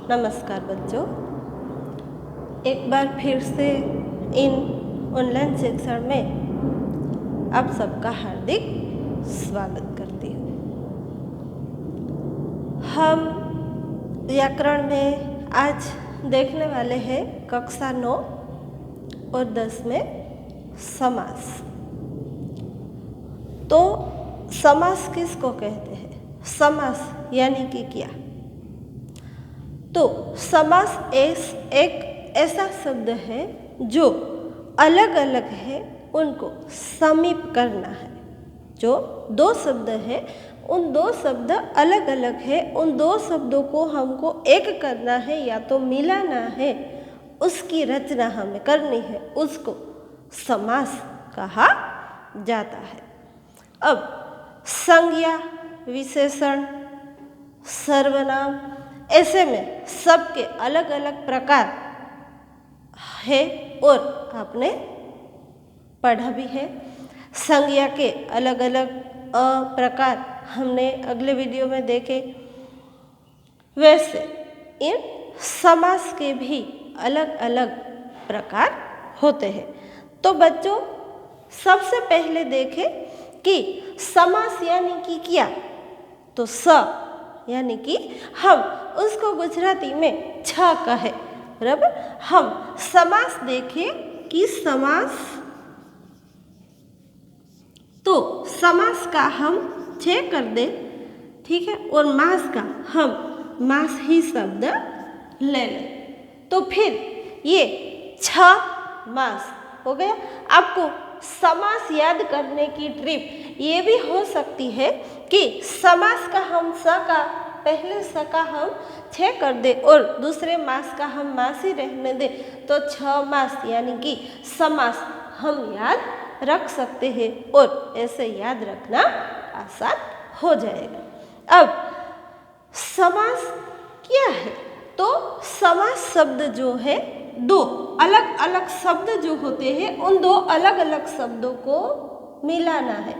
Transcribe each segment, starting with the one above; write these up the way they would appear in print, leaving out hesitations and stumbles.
नमस्कार बच्चों, एक बार फिर से इन ऑनलाइन शिक्षण में आप सबका हार्दिक स्वागत करती हूँ। हम व्याकरण में आज देखने वाले हैं कक्षा 9 और 10 में समास। तो समास किसको कहते हैं? समास यानी कि क्या? तो समास एक ऐसा शब्द है जो अलग अलग है उनको समीप करना है। जो दो शब्द है उन दो शब्द अलग अलग है, उन दो शब्दों को हमको एक करना है या तो मिलाना है, उसकी रचना हमें करनी है, उसको समास कहा जाता है। अब संज्ञा, विशेषण, सर्वनाम ऐसे में सबके अलग अलग प्रकार है और आपने पढ़ा भी है। संज्ञा के अलग अलग प्रकार हमने अगले वीडियो में देखे। वैसे इन समास के भी अलग अलग प्रकार होते हैं। तो बच्चों, सबसे पहले देखें कि समास यानी कि क्या। तो स यानी कि हम उसको गुजराती में छ कहे, बराबर। हम समास देखें कि समास, तो समास का हम छे कर दे, ठीक है, और मास का हम मास ही शब्द ले लें, तो फिर ये छ मास हो गया। आपको समास याद करने की ट्रिप ये भी हो सकती है कि समास का हम स का पहले स का हम छे कर दे और दूसरे मास का हम मास ही रहने दे, तो छ मास यानी कि समास हम याद रख सकते हैं और ऐसे याद रखना आसान हो जाएगा। अब समास क्या है? तो समास शब्द जो है, दो अलग अलग शब्द जो होते हैं उन दो अलग अलग शब्दों को मिलाना है,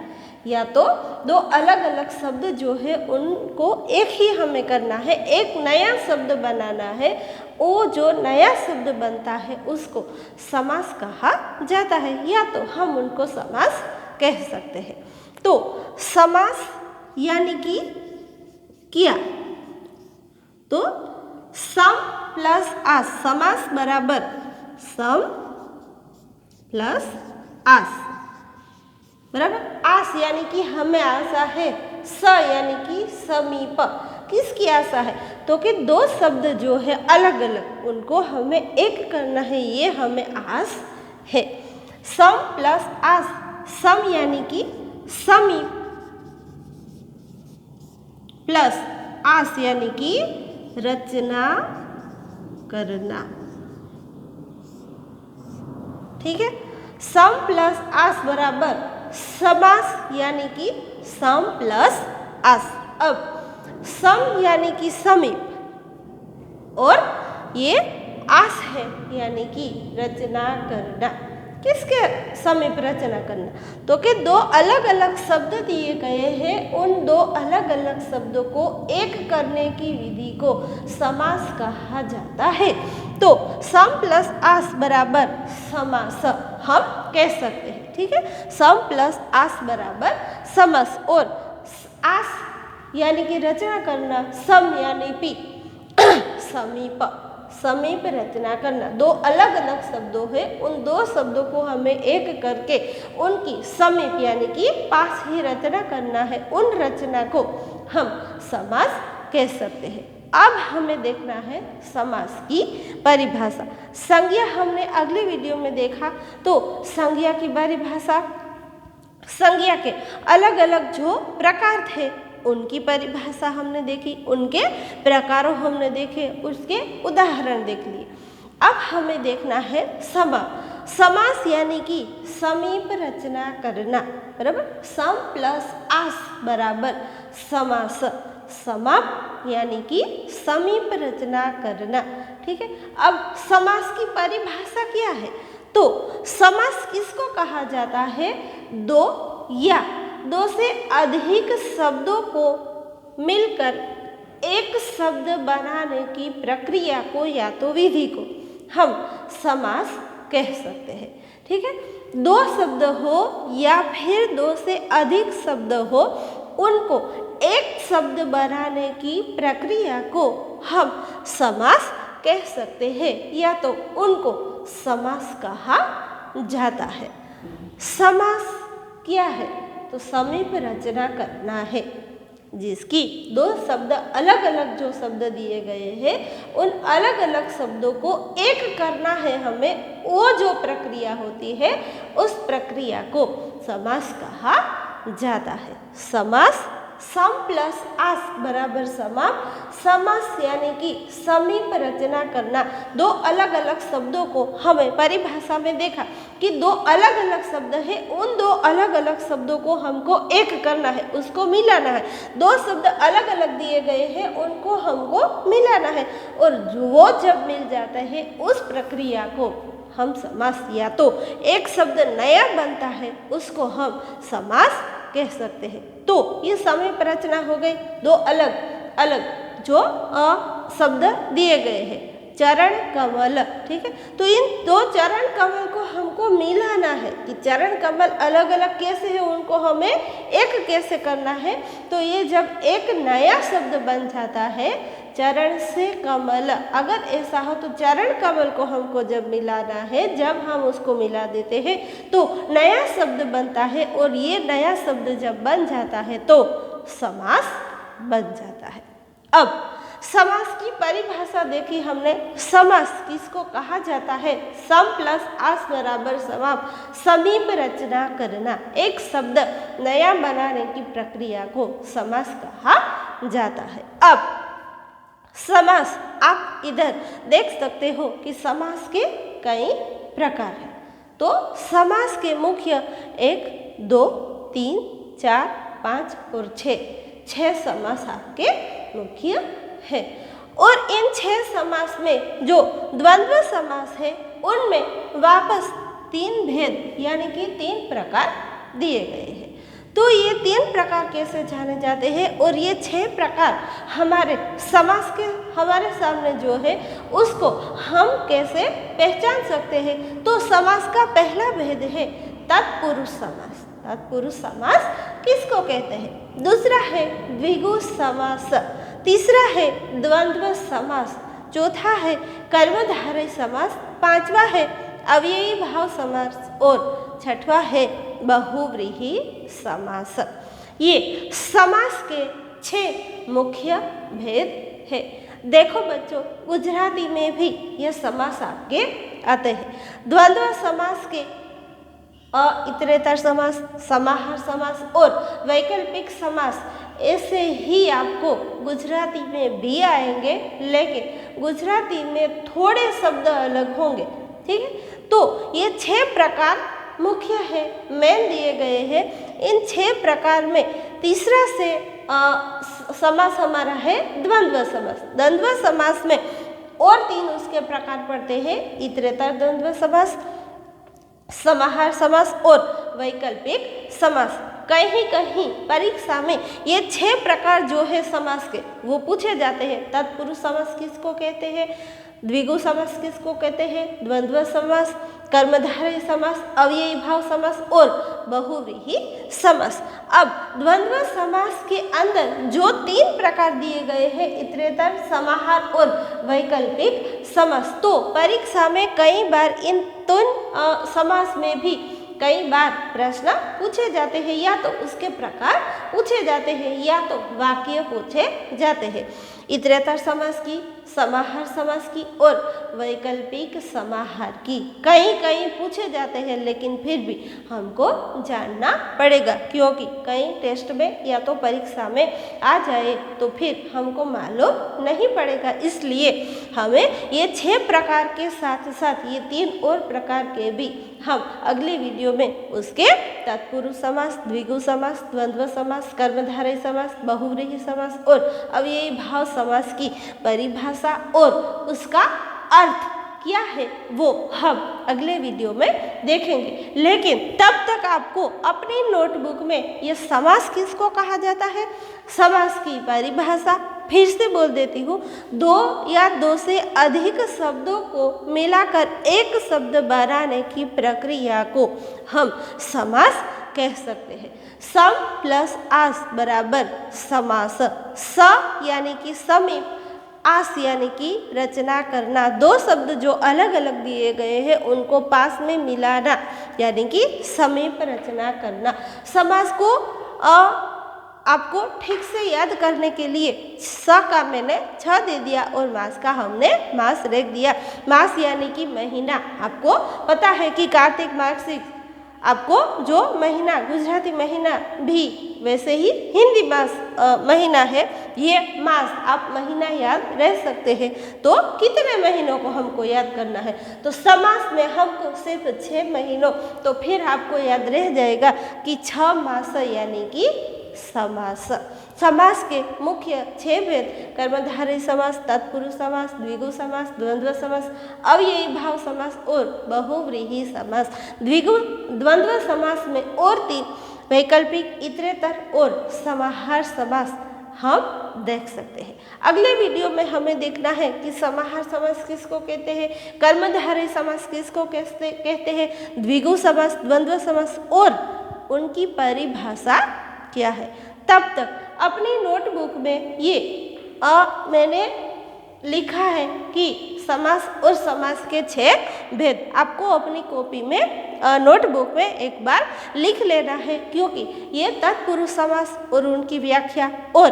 या तो दो अलग अलग शब्द जो है उनको एक ही हमें करना है, एक नया शब्द बनाना है। वो जो नया शब्द बनता है उसको समास कहा जाता है, या तो हम उनको समास कह सकते हैं। तो समास यानी कि क्या? तो सम प्लस आस, समास बराबर सम प्लस आस, बराबर। आस यानी कि हमें आशा है, स यानी कि समीप। किसकी आशा है? तो कि दो शब्द जो है अलग अलग उनको हमें एक करना है, ये हमें आस है। सम प्लस आस, सम यानी कि समीप प्लस आस यानी कि रचना करना, ठीक है। सम प्लस आस बराबर समास यानी कि सम प्लस आस। अब सम यानी कि समीप और ये आस है यानी कि रचना करना। किसके समीप रचना करना? तो कि दो अलग अलग शब्द दिए गए हैं, उन दो अलग अलग शब्दों को एक करने की विधि को समास कहा जाता है। तो सम प्लस आस बराबर समास हम कह सकते हैं, ठीक है। सम प्लस आस बराबर समास, और आस यानी कि रचना करना, सम यानी पी समीप, समीप रचना करना। दो अलग अलग शब्दों है, उन दो शब्दों को हमें एक करके उनकी समीप यानी कि पास ही रचना करना है, उन रचना को हम समास कह सकते हैं। अब हमें देखना है समास की परिभाषा। संज्ञा हमने अगले वीडियो में देखा, तो संज्ञा की परिभाषा, संज्ञा के अलग अलग जो प्रकार थे उनकी परिभाषा हमने देखी, उनके प्रकारों हमने देखे, उसके उदाहरण देख लिए। अब हमें देखना है समास यानी कि समीप रचना करना, बराबर। सम प्लस आस बराबर समास, समाप यानी कि समीप रचना करना, ठीक है। अब समास की परिभाषा क्या है? तो समास किसको कहा जाता है? दो या दो से अधिक शब्दों को मिलकर एक शब्द बनाने की प्रक्रिया को या तो विधि को हम समास कह सकते हैं। ठीक है, दो शब्द हो या फिर दो से अधिक शब्द हो, उनको एक शब्द बनाने की प्रक्रिया को हम समास कह सकते हैं या तो उनको समास कहा जाता है। समास क्या है? तो समीप रचना करना है, जिसकी दो शब्द अलग अलग जो शब्द दिए गए हैं उन अलग अलग शब्दों को एक करना है हमें। वो जो प्रक्रिया होती है उस प्रक्रिया को समास कहा जाता है। समास सम प्लस आस बराबर समास। समास यानी कि समीप रचना करना। दो अलग अलग शब्दों को हमें परिभाषा में देखा कि दो अलग अलग शब्द है, उन दो अलग अलग शब्दों को हमको एक करना है, उसको मिलाना है। दो शब्द अलग अलग दिए गए हैं, उनको हमको मिलाना है, और वो जब मिल जाता है उस प्रक्रिया को हम समास, या तो एक शब्द नया बनता है उसको हम समास कह सकते हैं। तो ये समीप रचना हो गई, दो अलग अलग जो शब्द दिए गए हैं। चरण कमल, ठीक है, तो इन दो चरण कमल को हमको मिलाना है कि चरण कमल अलग अलग कैसे है, उनको हमें एक कैसे करना है। तो ये जब एक नया शब्द बन जाता है चरण से कमल, अगर ऐसा हो तो चरण कमल को हमको जब मिलाना है, जब हम उसको मिला देते हैं तो नया शब्द बनता है, और ये नया शब्द जब बन जाता है तो समास बन जाता है। अब समास की परिभाषा देखी हमने। समास किसको कहा जाता है? सम प्लस आस बराबर समास, समीप रचना करना, एक शब्द नया बनाने की प्रक्रिया को समास कहा जाता है। अब समास आप इधर देख सकते हो कि समास के कई प्रकार हैं। तो समास के मुख्य 1, 2, 3, 4, 5 और 6 समास आपके मुख्य है। और इन 6 समास में जो द्वंद्व समास है उनमें वापस 3 भेद यानी कि 3 प्रकार दिए गए हैं। तो ये 3 प्रकार कैसे जाने जाते हैं और ये 6 प्रकार हमारे समास के हमारे सामने जो है उसको हम कैसे पहचान सकते हैं? तो समास का पहला भेद है तत्पुरुष समास। तत्पुरुष समास किसको कहते हैं? दूसरा है द्विगु समास, तीसरा है द्वंद्व समास, चौथा है कर्मधारय समास, पांचवा है अव्ययी भाव समास और छठवां है बहुव्रीहि समास। ये समास के 6 मुख्य भेद है। देखो बच्चों, गुजराती में भी ये समास आपके आते हैं। द्वंद्व समास के इतरेतर समास, समाहार समास और वैकल्पिक समास ऐसे ही आपको गुजराती में भी आएंगे, लेकिन गुजराती में थोड़े शब्द अलग होंगे। ठीक है, तो ये 6 प्रकार मुख्य है, मेन दिए गए हैं। इन 6 प्रकार में तीसरा से समास हमारा है द्वंद्व समास। द्वंद्व समास में और 3 उसके प्रकार पड़ते हैं, इतरेतर द्वंद्व समास, समाहार समास और वैकल्पिक समास। कहीं कहीं परीक्षा में ये 6 प्रकार जो है समास के वो पूछे जाते हैं। तत्पुरुष समास किसको कहते हैं? द्विगु समास किसको कहते हैं? द्वंद्व समास, कर्मधारय समास, अव्ययी भाव समास और बहुव्रीहि समास। अब द्वंद्व समास के अंदर जो 3 प्रकार दिए गए हैं, इतरेतर, समाहार और वैकल्पिक समास, तो परीक्षा में कई बार इन 3 समास में भी कई बार प्रश्न पूछे जाते हैं, या तो उसके प्रकार पूछे जाते हैं या तो वाक्य पूछे जाते हैं। इतरेतर समास की, समाहार समास की और वैकल्पिक समाहार की कहीं कहीं पूछे जाते हैं, लेकिन फिर भी हमको जानना पड़ेगा, क्योंकि कई टेस्ट में या तो परीक्षा में आ जाए तो फिर हमको मालूम नहीं पड़ेगा। इसलिए हमें ये 6 प्रकार के साथ साथ ये 3 और प्रकार के भी हम अगले वीडियो में उसके तत्पुरुष समास, द्विगु समास, द्वंद्व समास, कर्मधारय समास, बहुव्रीहि समास और अव्ययी भाव समास की परिभाषा और उसका अर्थ क्या है वो हम अगले वीडियो में देखेंगे। लेकिन तब तक आपको अपनी नोटबुक में ये समास किसको कहा जाता है, समास की परिभाषा, फिर से बोल देती हूँ, दो या दो से अधिक शब्दों को मिलाकर एक शब्द बनाने की प्रक्रिया को हम समास कह सकते हैं। सम प्लस आस बराबर समास। स यानी कि समीप, आस यानी कि रचना करना। दो शब्द जो अलग अलग दिए गए हैं उनको पास में मिलाना यानी कि समीप रचना करना। समास को आपको ठीक से याद करने के लिए स का मैंने छ दे दिया और मास का हमने मास रख दिया। मास यानी कि महीना। आपको पता है कि कार्तिक मार्गशीर्ष आपको जो महीना गुजराती महीना भी वैसे ही हिंदी मास महीना है, ये मास आप महीना याद रह सकते हैं। तो कितने महीनों को हमको याद करना है, तो समास में हमको सिर्फ 6 महीनों, तो फिर आपको याद रह जाएगा कि 6 मास यानी कि समास। समास के मुख्य 6 भेद कर्मधारय समास, तत्पुरुष समास, द्विगु समास, द्वंद्व समास, अव्ययी भाव समास और बहुव्रीहि समास। द्वंद्व समास में और 3 वैकल्पिक, इतरेतर और समाहार समास हम देख सकते हैं। अगले वीडियो में हमें देखना है कि समाहार समास किसको कहते हैं, कर्मधारय समास किसको कहते हैं, द्विगु समास, द्वंद्व समास और उनकी परिभाषा क्या है। तब तक अपनी नोटबुक में ये मैंने लिखा है कि समास और समास के 6 भेद आपको अपनी कॉपी में नोटबुक में एक बार लिख लेना है, क्योंकि ये तत्पुरुष समास और उनकी व्याख्या और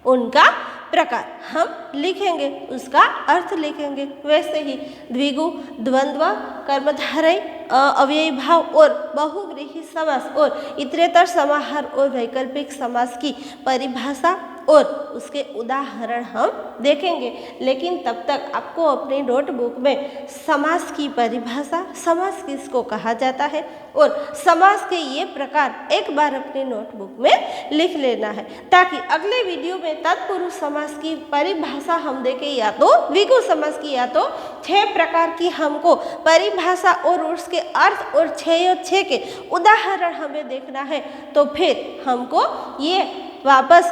उनका प्रकार हम लिखेंगे, उसका अर्थ लिखेंगे। वैसे ही द्विगु, द्वंद्व, कर्मधारय, अव्ययी भाव और बहुव्रीहि समास और इतरेतर समाहार और वैकल्पिक समास की परिभाषा और उसके उदाहरण हम देखेंगे। लेकिन तब तक आपको अपनी नोटबुक में समास की परिभाषा, समास किसको कहा जाता है और समास के ये प्रकार एक बार अपनी नोटबुक में लिख लेना है, ताकि अगले वीडियो में तत्पुरुष समास की परिभाषा हम देखें या तो द्विगु समास की या तो 6 प्रकार की हमको परिभाषा और उसके अर्थ और 6 के उदाहरण हमें देखना है। तो फिर हमको ये वापस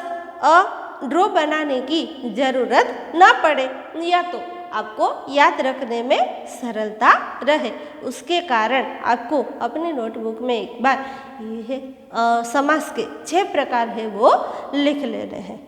ड्रॉ बनाने की ज़रूरत ना पड़े, या तो आपको याद रखने में सरलता रहे। उसके कारण आपको अपनी नोटबुक में एक बार ये समास के 6 प्रकार है वो लिख लेने हैं।